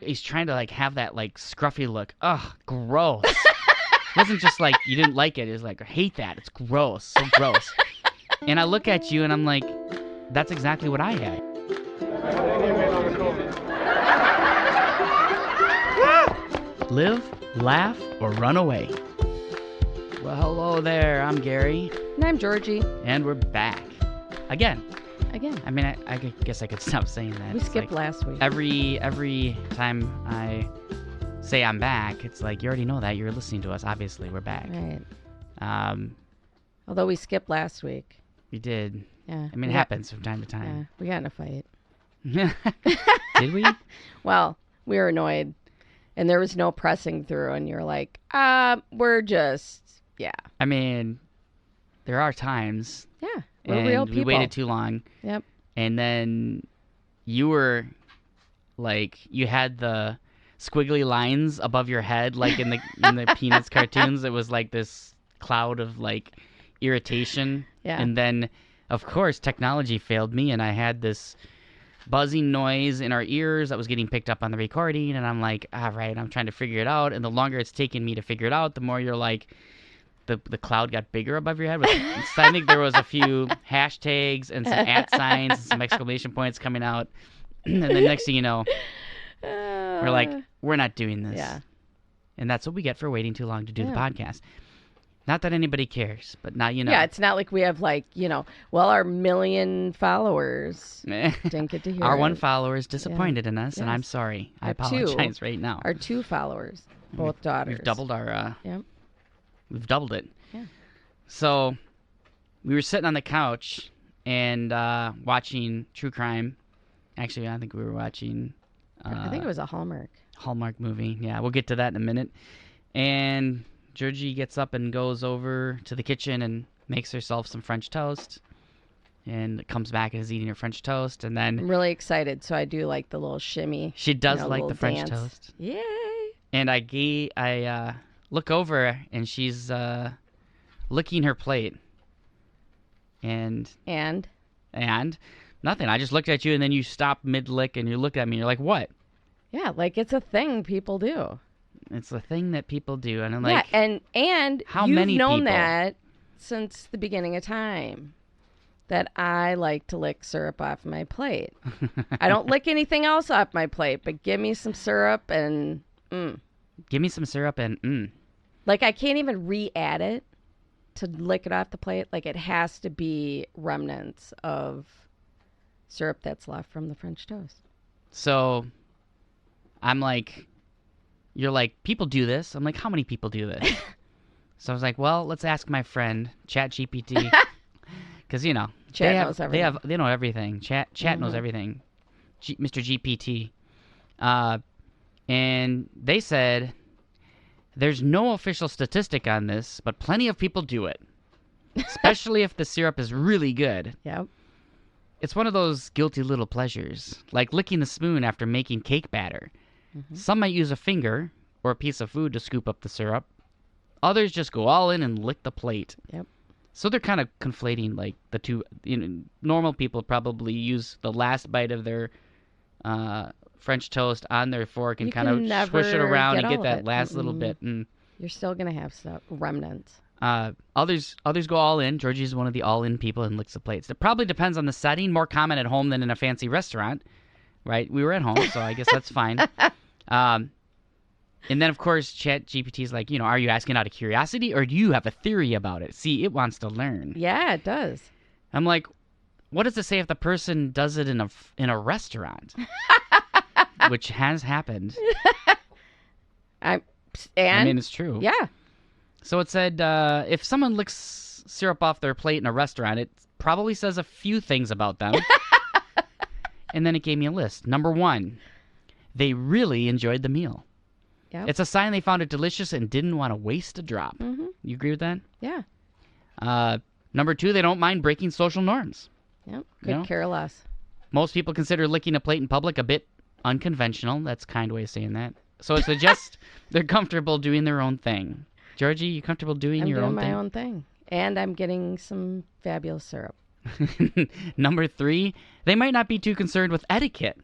He's trying to, like, have that, like, scruffy look. Ugh, gross. It wasn't just like you didn't like it. It was like, I hate that. It's gross. So gross. And I look at you and I'm like, that's exactly what I had. Live, laugh, or run away. Well, hello there. I'm Gary. And I'm Georgi. And we're back. Again. Again. I mean, I guess I could stop saying that. We skipped last week. Every time I say I'm back, it's like, you already know that. You're listening to us. Obviously, we're back. Right. Although we skipped last week. We did. Yeah. I mean, it happens from time to time. Yeah, we got in a fight. Did we? Well, we were annoyed. And there was no pressing through. And you're like, we're just, yeah. I mean, there are times. Yeah. We're real people. We waited too long. Yep. And then you were like, you had the squiggly lines above your head, like in the Peanuts cartoons. It was like this cloud of like irritation. Yeah. And then, of course, technology failed me, and I had this buzzing noise in our ears that was getting picked up on the recording. And I'm like, all right, I'm trying to figure it out. And the longer it's taking me to figure it out, the more you're like, the cloud got bigger above your head. So I think there was a few hashtags and some @ signs and some exclamation points coming out. And then next thing you know, we're like, we're not doing this. Yeah. And that's what we get for waiting too long to do the podcast. Not that anybody cares, but now you know. Yeah, it's not like we have like, our 1 million followers didn't get to hear Our it. 1 follower is disappointed in us, and Yes. I'm sorry. I Our apologize 2. right now. Our 2 followers, both daughters. We've doubled our... Yep. We've doubled it. Yeah. So we were sitting on the couch and watching true crime. Actually, I think we were watching... I think it was a Hallmark movie. Yeah, we'll get to that in a minute. And Georgie gets up and goes over to the kitchen and makes herself some French toast. And comes back and is eating her French toast. And then... I'm really excited, so I do like the little shimmy. She does like the French dance. toast. Yay! And I look over, and she's licking her plate. And nothing. I just looked at you, and then you stopped mid-lick, and you looked at me, and you're like, what? Yeah, like it's a thing people do. It's a thing that people do. And I'm like... Yeah, and how you've many known people? that since the beginning of time. That I like to lick syrup off my plate. I don't lick anything else off my plate, but give me some syrup and... Give me some syrup and Like, I can't even re-add it to lick it off the plate. Like, it has to be remnants of syrup that's left from the French toast. So, I'm like, you're like, people do this. I'm like, how many people do this? So I was like, well, let's ask my friend, ChatGPT. Because, Chat knows everything. They know everything. Chat knows everything. Mr. GPT. And they said, there's no official statistic on this, but plenty of people do it. Especially if the syrup is really good. Yep. It's one of those guilty little pleasures, like licking the spoon after making cake batter. Mm-hmm. Some might use a finger or a piece of food to scoop up the syrup. Others just go all in and lick the plate. Yep. So they're kind of conflating like the two. Normal people probably use the last bite of their French toast on their fork and kind of swish it around and get that last little bit. You're still gonna have some remnants. Others go all in. Georgie's one of the all in people and licks the plates. It probably depends on the setting. More common at home than in a fancy restaurant, right? We were at home, so I guess that's fine. And then, of course, ChatGPT is like, are you asking out of curiosity or do you have a theory about it? See, it wants to learn. Yeah, it does. I'm like, what does it say if the person does it in a restaurant? Which has happened. I mean, it's true. Yeah. So it said, if someone licks syrup off their plate in a restaurant, it probably says a few things about them. And then it gave me a list. Number 1, they really enjoyed the meal. Yep. It's a sign they found it delicious and didn't want to waste a drop. Mm-hmm. You agree with that? Yeah. Number 2, they don't mind breaking social norms. Yep. Could care less. Most people consider licking a plate in public a bit unconventional. That's a kind way of saying that. So it suggests they're comfortable doing their own thing. Georgie, you comfortable doing your own thing? I'm doing my own thing. And I'm getting some fabulous syrup. Number 3, they might not be too concerned with etiquette.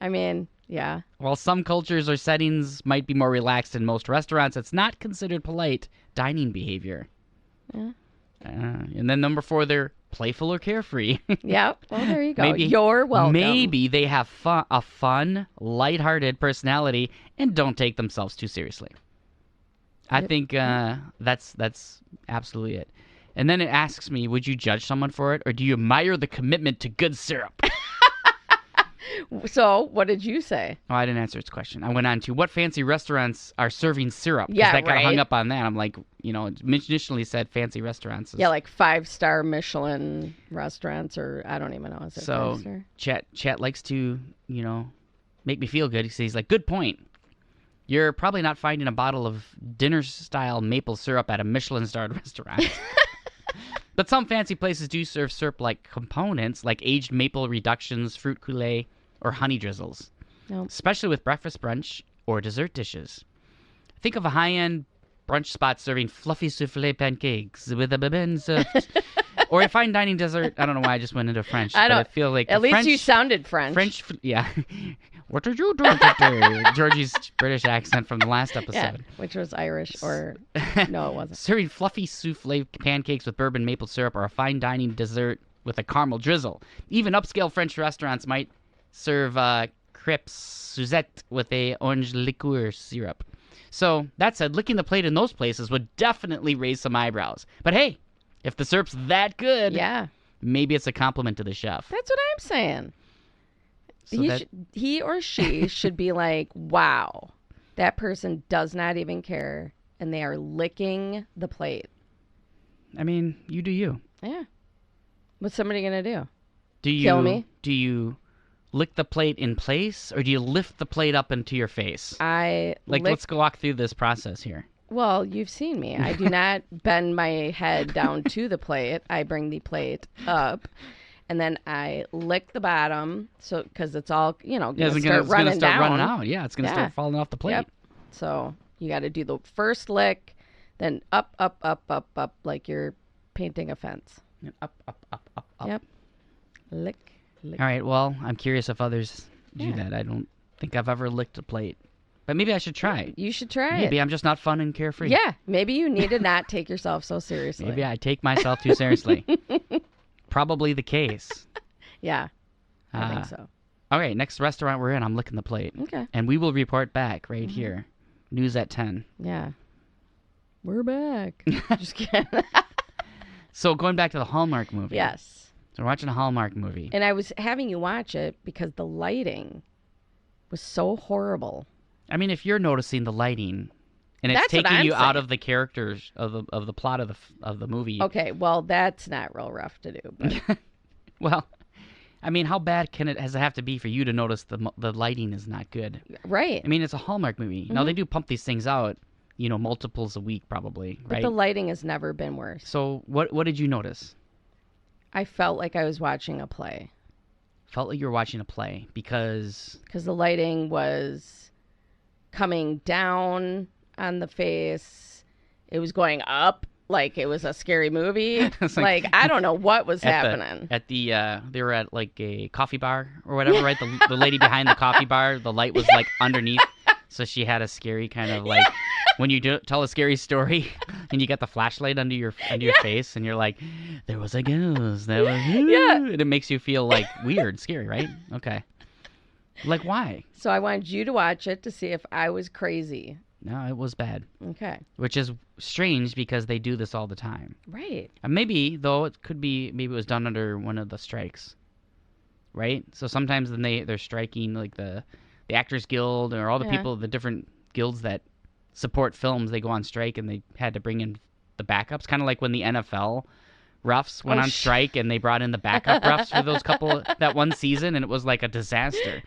I mean, yeah. While some cultures or settings might be more relaxed in most restaurants, it's not considered polite dining behavior. Yeah. And then number 4, they're playful or carefree. Yep. Well, there you go. Maybe, You're welcome. Maybe they have a fun, lighthearted personality and don't take themselves too seriously. I think that's absolutely it. And then it asks me, would you judge someone for it, or do you admire the commitment to good syrup? So, what did you say? Oh, I didn't answer its question. I went on to what fancy restaurants are serving syrup? 'Cause Yeah, that got right. hung up on that. I'm like, it initially said fancy restaurants. Yeah, like 5-star Michelin restaurants, or I don't even know. Is it So 5-star? Chat likes to, make me feel good. He's like, good point. You're probably not finding a bottle of dinner-style maple syrup at a Michelin-starred restaurant. But some fancy places do serve syrup-like components, like aged maple reductions, fruit coulis, or honey drizzles. Nope. Especially with breakfast brunch or dessert dishes. Think of a high-end brunch spot serving fluffy souffle pancakes with a beben or a fine dining dessert. I don't know why I just went into French. I feel like at least French, you sounded French. Yeah. What are you doing? Georgie's British accent from the last episode. Yeah, which was Irish, or no, it wasn't. Serving fluffy souffle pancakes with bourbon maple syrup or a fine dining dessert with a caramel drizzle. Even upscale French restaurants might serve crepes Suzette with a orange liqueur syrup. So, that said, licking the plate in those places would definitely raise some eyebrows. But hey, if the syrup's that good, Yeah, maybe it's a compliment to the chef. that's what I'm saying. So He or she should be like, wow, that person does not even care, and they are licking the plate. I mean, you do you. Yeah. What's somebody going to do? Do you Kill me? Do you lick the plate in place, or do you lift the plate up into your face? Let's go walk through this process here. Well, you've seen me. I do not bend my head down to the plate. I bring the plate up, and then I lick the bottom, so because it's all going to start running down. Yeah, it's going to start falling off the plate. Yep. So you got to do the first lick, then up, up, up, up, up, like you're painting a fence. And up, up, up, up, up. Yep. Lick. All right. Well, I'm curious if others do that. I don't think I've ever licked a plate, but maybe I should try. You should try it. Maybe I'm just not fun and carefree. Yeah. Maybe you need to not take yourself so seriously. Maybe I take myself too seriously. Probably the case. Yeah. I think so. All right. Next restaurant we're in, I'm licking the plate. Okay. And we will report back right here. News at 10. Yeah. We're back. Just kidding. So going back to the Hallmark movie. Yes. So we're watching a Hallmark movie. And I was having you watch it because the lighting was so horrible. I mean, if you're noticing the lighting, and it's That's what taking I'm you out saying. of the characters of the plot of the movie. Okay, well, that's not real rough to do. But Well, I mean, how bad does it have to be for you to notice the lighting is not good? right. I mean, it's a Hallmark movie. Now they do pump these things out, multiples a week probably, But right? the lighting has never been worse. So what did you notice? I felt like I was watching a play Felt like you were watching a play because the lighting was coming down on the face. It was going up like it was a scary movie. It's like I don't know what was they were at like a coffee bar or whatever, right? The lady behind the coffee bar, the light was like underneath, so she had a scary kind of like when you tell a scary story and you got the flashlight under your face and you're like, there was a ghost, and it makes you feel like weird, scary, right? Okay. Like why? So I wanted you to watch it to see if I was crazy. No, it was bad. Okay. Which is strange because they do this all the time. Right. And maybe it was done under one of the strikes. Right? So sometimes then they're striking like the Actors Guild or all the people, the different guilds that support films, they go on strike and they had to bring in the backups. Kind of like when the NFL refs went on strike and they brought in the backup refs for that one season, and it was like a disaster.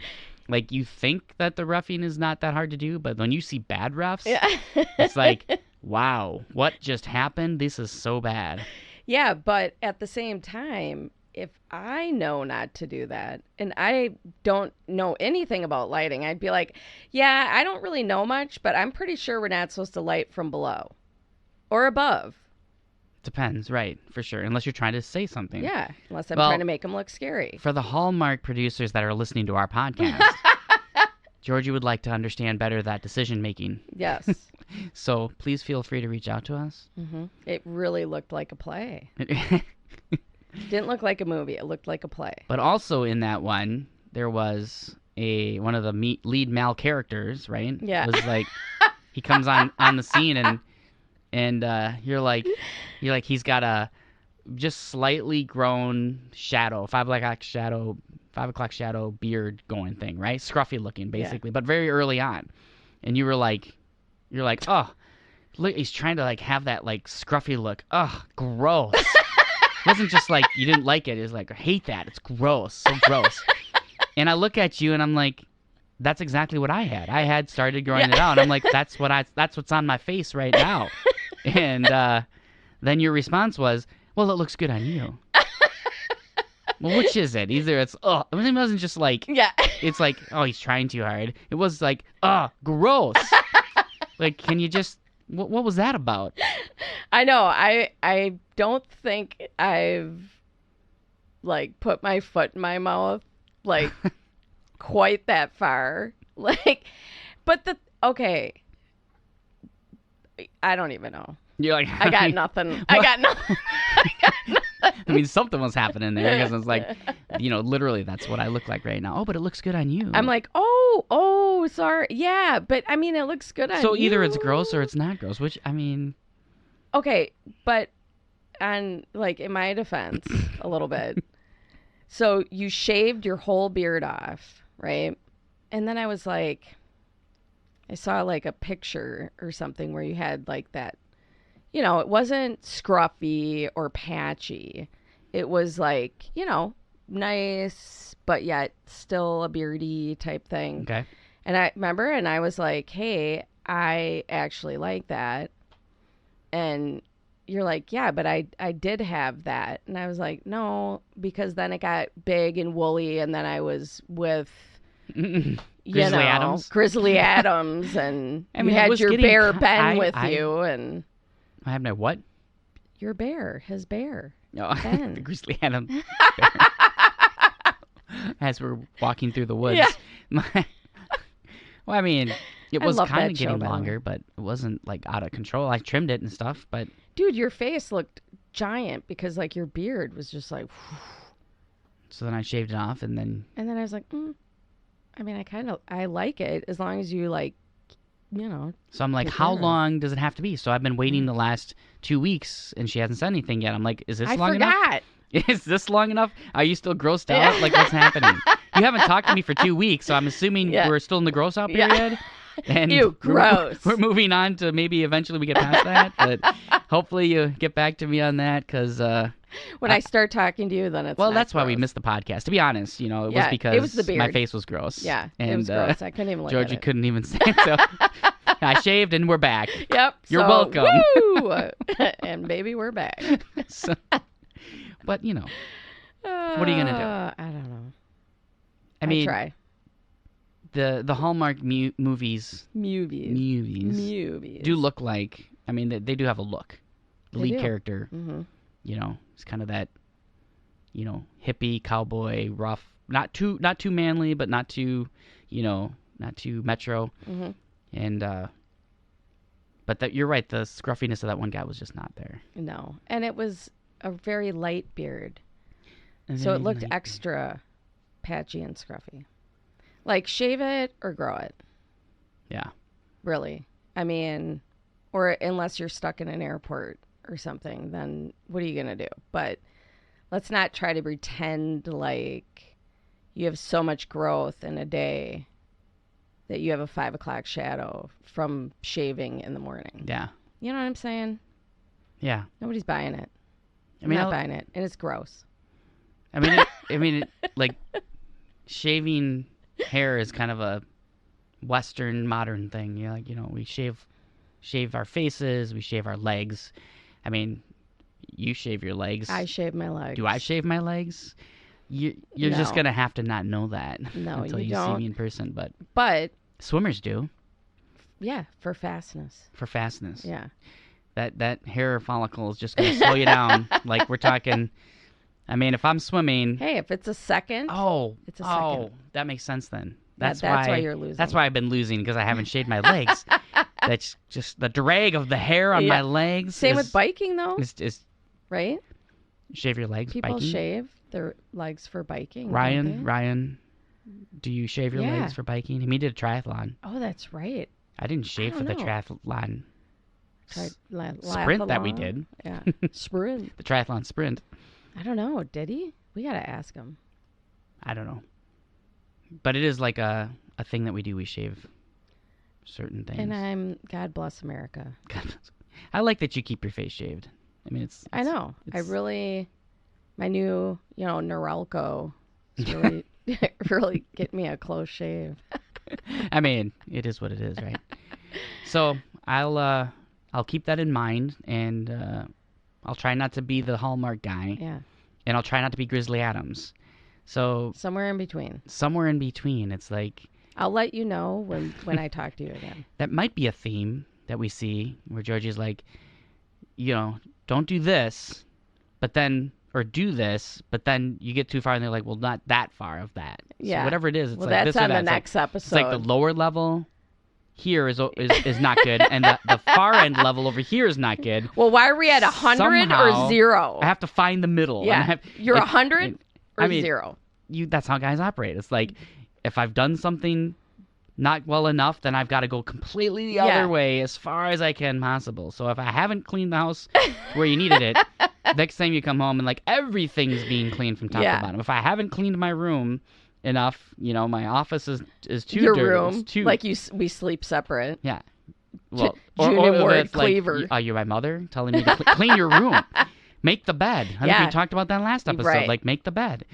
Like, you think that the reffing is not that hard to do, but when you see bad refs, it's like, wow, what just happened? This is so bad. Yeah, but at the same time, if I know not to do that and I don't know anything about lighting, I'd be like, yeah, I don't really know much, but I'm pretty sure we're not supposed to light from below or above. Depends, right, for sure, unless you're trying to say something. Yeah, unless I'm trying to make them look scary. For the Hallmark producers that are listening to our podcast, Georgie would like to understand better that decision making. Yes. So please feel free to reach out to us. It really looked like a play. Didn't look like a movie. It looked like a play. But also in that one, there was one of the lead male characters, right? Yeah. It was like he comes on the scene and you're like he's got a just slightly grown shadow, 5 o'clock shadow beard going thing, right? Scruffy looking basically, but very early on. And you're like, oh, look, he's trying to like have that like scruffy look. Oh, gross. It wasn't just like you didn't like it. It was like, I hate that. It's gross. So gross. And I look at you and I'm like, that's exactly what I had. I had started growing it out. I'm like, that's what's on my face right now. And then your response was, well, it looks good on you. Well, which is it? Either it's, it wasn't just like, it's like, oh, he's trying too hard. It was like, gross. Like, can you just, what was that about? I know. I don't think I've, like, put my foot in my mouth, like, quite that far. Like, but okay. I don't even know. You're like, I got nothing. I got nothing. I mean, something was happening there because it's like, literally that's what I look like right now. Oh, but it looks good on you. I'm like, oh, sorry. Yeah, but I mean, it looks good on you. So either it's gross or it's not gross, which, I mean. Okay, but like, in my defense, a little bit. So you shaved your whole beard off, right? And then I was like, I saw like a picture or something where you had like that. It wasn't scruffy or patchy. It was like, nice, but yet still a beardy type thing. Okay. And I remember, and I was like, hey, I actually like that. And you're like, yeah, but I did have that. And I was like, no, because then it got big and woolly, and then I was with... Grizzly Adams, and you had your bear Ben with you, and I have my what? Your bear, his bear. No, Ben. The Grizzly Adams. As we're walking through the woods. Yeah. Well, I mean, it was kind of getting show, longer, but it wasn't like out of control. I trimmed it and stuff, but dude, your face looked giant because like your beard was just like. So then I shaved it off, and then I was like, I mean, I like it as long as you like, So I'm like, how long does it have to be? So I've been waiting the last 2 weeks, and she hasn't said anything yet. I'm like, is this long enough? I forgot. Is this long enough? Are you still grossed out? Like, what's happening? You haven't talked to me for 2 weeks, so I'm assuming we're still in the gross out period. And ew, gross. We're moving on to maybe eventually we get past that, but hopefully you get back to me on that because when I start talking to you, then it's that's gross. why we missed the podcast. To be honest, it was because it was the beard. My face was gross. Yeah, and, it was gross. I couldn't even look Georgie at it. couldn't even say it. So I shaved and we're back. Yep. You're welcome. Woo! And baby, we're back. So, but what are you gonna do? I don't know. I mean, try. The Hallmark movies do look like. I mean, they do have a look. The lead character, it's kind of that, hippie cowboy, rough, not too manly, but not too, not too metro, and but you're right. The scruffiness of that one guy was just not there. No, and it was a very light beard, so it looked extra patchy and scruffy. Like, shave it or grow it. Yeah. Really. I mean, or unless you're stuck in an airport or something, then what are you going to do? But let's not try to pretend like you have so much growth in a day that you have a 5 o'clock shadow from shaving in the morning. Yeah. You know what I'm saying? Yeah. Nobody's buying it. I'm not buying it. And it's gross. I mean, like, shaving hair is kind of a Western modern thing. We shave our faces, we shave our legs. I mean, you shave your legs. I shave my legs. Do I shave my legs? You're just gonna have to not know that until you see me in person. But swimmers do. Yeah, for fastness. For fastness. Yeah. That hair follicle is just gonna slow you down. Like, we're talking. I mean, if I'm swimming... Hey, if it's a second, it's a second. Oh, that makes sense then. That's why you're losing. That's why I've been losing, because I haven't shaved my legs. That's just the drag of the hair on my legs. Same with biking, though. Is right? Shave your legs. People biking? shave their legs for biking. Ryan, do you shave your legs for biking? He did a triathlon. Oh, that's right. I didn't shave for the triathlon Sprint that we did. Yeah, sprint. The triathlon sprint. I don't know. Did he? We gotta ask him. I don't know. But it is like a thing that we do. We shave certain things. And God bless America. I like that you keep your face shaved. I mean, I know. My new, Norelco is really, really getting me a close shave. I mean, it is what it is, right? So I'll keep that in mind, and I'll try not to be the Hallmark guy. Yeah. And I'll try not to be Grizzly Adams. So somewhere in between. Somewhere in between. It's like, I'll let you know when I talk to you again. That might be a theme that we see where Georgie's like, don't do this, or do this, but then you get too far and they're like, well, not that far of that. Yeah. So whatever it is, it's well, like that's this on or that. the next episode. It's like the lower level here is not good, and the far end level over here is not good. Well, why are we at 100 or 0? I have to find the middle. Yeah. You're 100 or 0. That's how guys operate. It's like, if I've done something not well enough, then I've got to go completely the other way as far as I can possible. So if I haven't cleaned the house where you needed it, next time you come home and like everything's being cleaned from top to bottom. If I haven't cleaned my room enough, my office is too Your dirty. room, like we sleep separate. Yeah. Well, June Ward Cleaver. Like, are you my mother telling me to clean your room? Make the bed. I think we talked about that last episode. Right. Like, make the bed.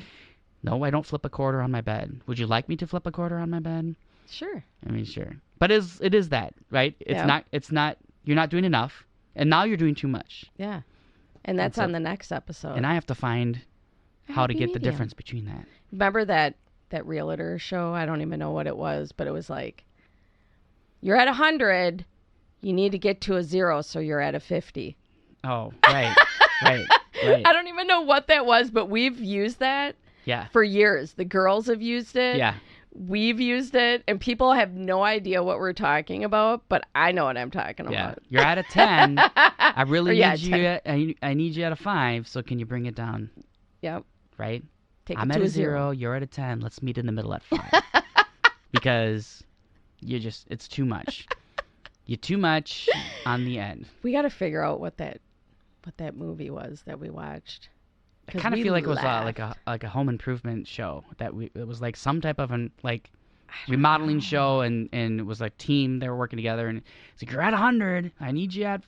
No, I don't flip a quarter on my bed. Would you like me to flip a quarter on my bed? Sure. I mean, sure. But it is that, right? It's not, you're not doing enough, and now you're doing too much. Yeah. And that's on the next episode. And I have to find how to get the difference between that. Remember that realtor show? I don't even know what it was, but it was like, you're at 100, you need to get to a 0, so you're at a 50. Oh, right. right. I don't even know what that was, but we've used that for years. The girls have used it. Yeah. We've used it, and people have no idea what we're talking about, but I know what I'm talking about. You're at a 10. I really need you. I need you at a 5, so can you bring it down? Yep. Right? I'm at a 0. You're at a 10. Let's meet in the middle at 5. Because it's too much. You're too much on the end. We got to figure out what that movie was that we watched. I kind of feel like it was like a home improvement show it was like some type of remodeling show, and it was like team, they were working together, and it's like, you're at 100, I need you at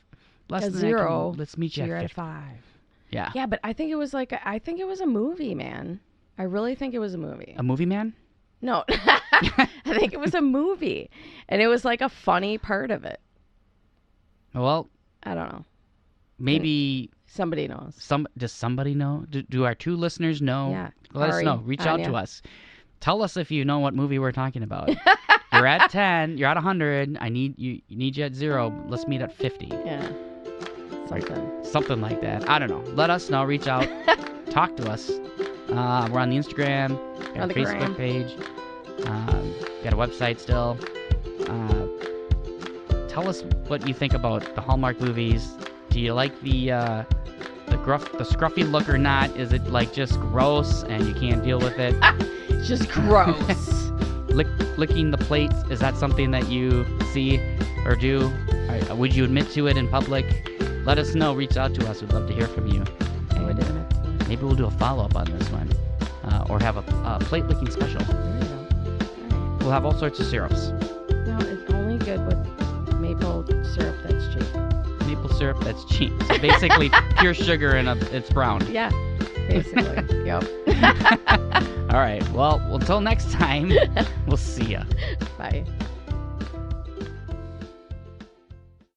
less than 0. Let's meet you at 5. Yeah, but I think it was a movie, man. I really think it was a movie. A movie, man? No, I think it was a movie, and it was like a funny part of it. Well, I don't know. Maybe somebody knows. Does somebody know? Do our 2 listeners know? Yeah. Let us know. Reach out to us. Tell us if you know what movie we're talking about. You're at 10. You're at 100. I need you at 0. Let's meet at 50. Yeah. Something like that. I don't know. Let us know. Reach out. Talk to us. We're on the Instagram. Got a Facebook page. Got a website still. Tell us what you think about the Hallmark movies. Do you like the scruffy look or not? Is it like just gross and you can't deal with it? It's just gross. Licking the plates, is that something that you see or do? Would you admit to it in public? Let us know. Reach out to us. We'd love to hear from you. Maybe we'll do a follow-up on this one. Or have a plate licking special. There you go. Right. We'll have all sorts of syrups. No, it's only good with maple syrup that's cheap. Maple syrup that's cheap. So basically pure sugar and it's brown. Yeah, basically. Yep. All right. Well, until next time, we'll see ya. Bye.